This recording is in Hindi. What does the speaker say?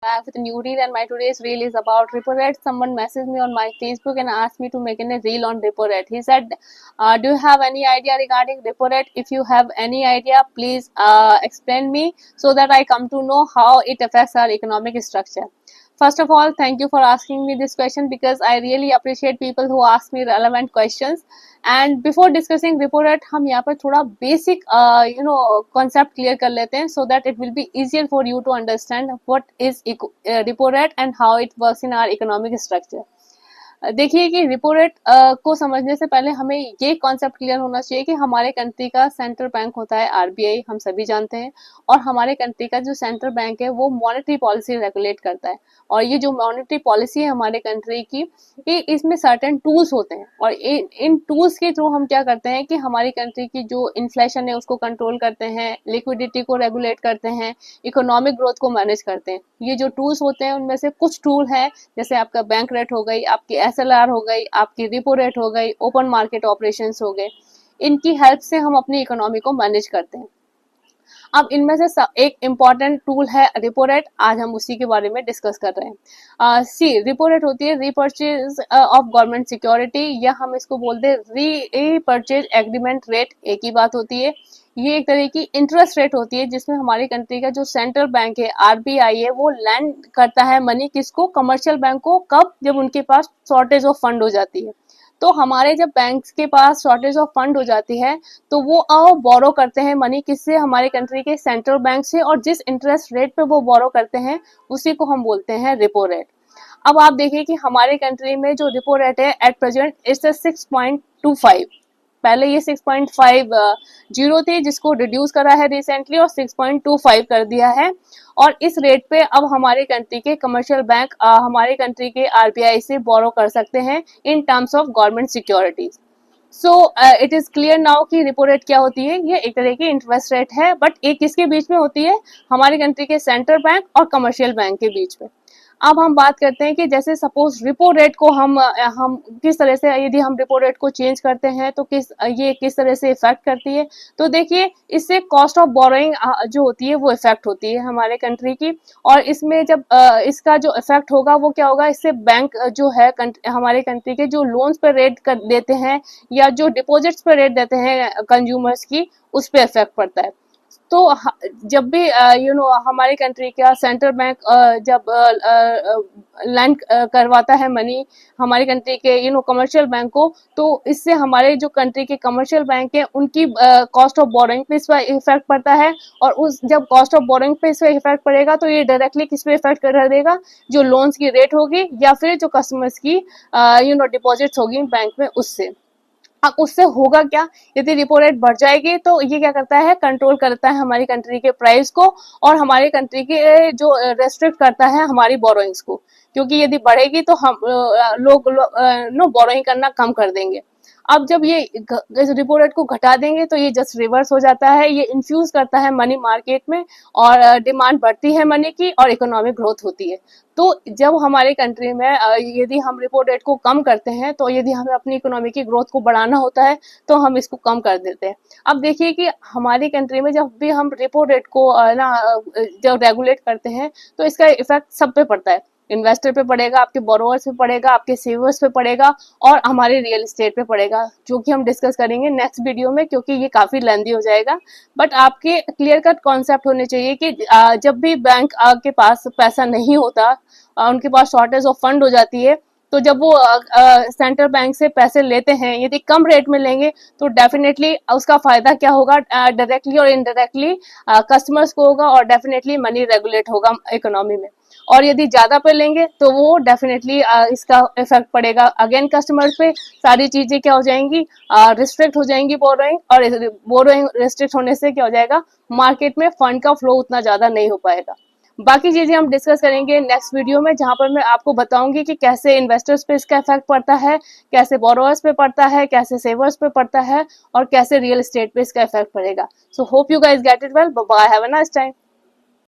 Back with a new reel, and my today's reel is about repo rate. Someone messaged me on my Facebook and asked me to make a reel on repo rate. He said, "Do you have any idea regarding repo rate? If you have any idea, please explain me so that I come to know how it affects our economic structure." First of all, thank you for asking me this question because I really appreciate people who ask me relevant questions. And before discussing repo rate हम यहाँ पर थोड़ा बेसिक कॉन्सेप्ट क्लियर कर लेते हैं so that it will be easier for you to understand what is repo rate and how it works in our economic structure. देखिए कि रिपो रेट को समझने से पहले हमें ये कॉन्सेप्ट क्लियर होना चाहिए कि हमारे कंट्री का सेंट्रल बैंक होता है आरबीआई, हम सभी जानते हैं, और हमारे कंट्री का जो सेंट्रल बैंक है वो मॉनेटरी पॉलिसी रेगुलेट करता है। और ये जो मॉनेटरी पॉलिसी है हमारे कंट्री की, ये इसमें सर्टेन टूल्स होते हैं और इन टूल्स के थ्रू हम क्या करते हैं कि हमारी कंट्री की जो इन्फ्लेशन है उसको कंट्रोल करते हैं, लिक्विडिटी को रेगुलेट करते हैं, इकोनॉमिक ग्रोथ को मैनेज करते हैं। ये जो टूल्स होते हैं उनमें से कुछ टूल है जैसे आपका बैंक रेट हो गई, आपकी एसएलआर हो गई, आपकी रिपो रेट हो गई, ओपन मार्केट ऑपरेशंस हो गए। इनकी हेल्प से हम अपनी इकोनॉमी को मैनेज करते हैं। अब इनमें से एक इम्पॉर्टेंट टूल है रिपो रेट, आज हम उसी के बारे में डिस्कस कर रहे हैं। रिपो रेट होती है रीपर्चेज ऑफ गवर्नमेंट सिक्योरिटी, या हम इसको बोलते हैं रीपर्चेज एग्रीमेंट रेट, एक ही बात होती है। ये एक तरह की इंटरेस्ट रेट होती है जिसमें हमारी कंट्री का जो सेंट्रल बैंक है आरबीआई है वो लैंड करता है मनी किसको, कमर्शियल बैंक को। कब? जब उनके पास शॉर्टेज ऑफ फंड हो जाती है। तो हमारे जब बैंक्स के पास शॉर्टेज ऑफ फंड हो जाती है तो वो बोरो करते हैं मनी किससे, हमारे कंट्री के सेंट्रल बैंक से, और जिस इंटरेस्ट रेट पे वो बोरो करते हैं उसी को हम बोलते हैं रिपो रेट। अब आप देखिए कि हमारे कंट्री में जो रिपो रेट है एट प्रेजेंट इज 6.25। पहले ये 6.50 थी जिसको रिड्यूस करा है रिसेंटली और 6.25 कर दिया है। और इस रेट पे अब हमारे कंट्री के कमर्शियल बैंक हमारे कंट्री के आरबीआई से बोरो कर सकते हैं in terms of government securities. So it is clear now कि रिपो रेट क्या होती है। ये एक तरह की इंटरेस्ट रेट है, बट ये किसके बीच में होती है, हमारे कंट्री के सेंट्रल बैंक और कमर्शियल बैंक के बीच में। अब हम बात करते हैं कि जैसे सपोज रिपो रेट को हम किस तरह से, यदि हम रिपो रेट को चेंज करते हैं तो ये किस तरह से इफेक्ट करती है। तो देखिए इससे कॉस्ट ऑफ बोरोइंग जो होती है वो इफेक्ट होती है हमारे कंट्री की, और इसमें जब इसका जो इफेक्ट होगा वो क्या होगा, इससे बैंक जो है हमारे कंट्री के जो लोन्स पर रेट देते हैं या जो डिपॉजिट्स पर रेट देते हैं कंज्यूमर्स की, उस पर इफेक्ट पड़ता है। तो जब भी हमारी कंट्री का सेंट्रल बैंक जब लैंड करवाता है मनी हमारी कंट्री के कमर्शियल बैंक को, तो इससे हमारे जो कंट्री के कमर्शियल बैंक है उनकी कॉस्ट ऑफ बोरोइंग पे इस पर इफेक्ट पड़ता है। और उस जब कॉस्ट ऑफ बोरोइंग पे इस पर इफेक्ट पड़ेगा तो ये डायरेक्टली किस पे इफेक्ट कर देगा, जो लोन्स की रेट होगी या फिर जो कस्टमर्स की डिपॉजिट्स होगी बैंक में उससे। अब उससे होगा क्या, यदि रिपो रेट बढ़ जाएगी तो ये क्या करता है, कंट्रोल करता है हमारी कंट्री के प्राइस को और हमारी कंट्री के जो रेस्ट्रिक्ट करता है हमारी बोरोइंग्स को, क्योंकि यदि बढ़ेगी तो हम लोग बोरोइंग करना कम कर देंगे। अब जब ये रिपो रेट को घटा देंगे तो ये जस्ट रिवर्स हो जाता है, ये इन्फ्यूज करता है मनी मार्केट में और डिमांड बढ़ती है मनी की और इकोनॉमिक ग्रोथ होती है। तो जब हमारे कंट्री में यदि हम रिपो रेट को कम करते हैं, तो यदि हमें अपनी इकोनॉमी की ग्रोथ को बढ़ाना होता है तो हम इसको कम कर देते हैं। अब देखिए कि हमारी कंट्री में जब भी हम रिपो रेट को जब रेगुलेट करते हैं तो इसका इफेक्ट सब पे पड़ता है, इन्वेस्टर पे पड़ेगा, आपके बोरोवर्स पे पड़ेगा, आपके सेवर्स पे पड़ेगा और हमारे रियल एस्टेट पे पड़ेगा, जो कि हम डिस्कस करेंगे नेक्स्ट वीडियो में क्योंकि ये काफी लेंथी हो जाएगा। बट आपके क्लियर कट कॉन्सेप्ट होने चाहिए कि जब भी बैंक के पास पैसा नहीं होता, उनके पास शॉर्टेज ऑफ फंड हो जाती है, तो जब वो सेंट्रल बैंक से पैसे लेते हैं, यदि कम रेट में लेंगे तो डेफिनेटली उसका फायदा क्या होगा, डायरेक्टली और इनडायरेक्टली कस्टमर्स को होगा और डेफिनेटली मनी रेगुलेट होगा इकोनॉमी में। और यदि ज्यादा पे लेंगे तो वो डेफिनेटली इसका इफेक्ट पड़ेगा अगेन कस्टमर पे, सारी चीजें क्या हो जाएंगी, रिस्ट्रिक्ट हो जाएंगी बोरोइंग, और बोरोइंग रिस्ट्रिक्ट होने से क्या हो जाएगा, मार्केट में फंड का फ्लो उतना ज्यादा नहीं हो पाएगा। बाकी चीजें हम डिस्कस करेंगे नेक्स्ट वीडियो में, जहां पर मैं आपको बताऊंगी कि कैसे इन्वेस्टर्स पे इसका इफेक्ट पड़ता है, कैसे बोरोवर्स पे पड़ता है, कैसे सेवर्स पे पड़ता है और कैसे रियल एस्टेट पे इसका इफेक्ट पड़ेगा। So hope you guys get it well, bye, have a nice time.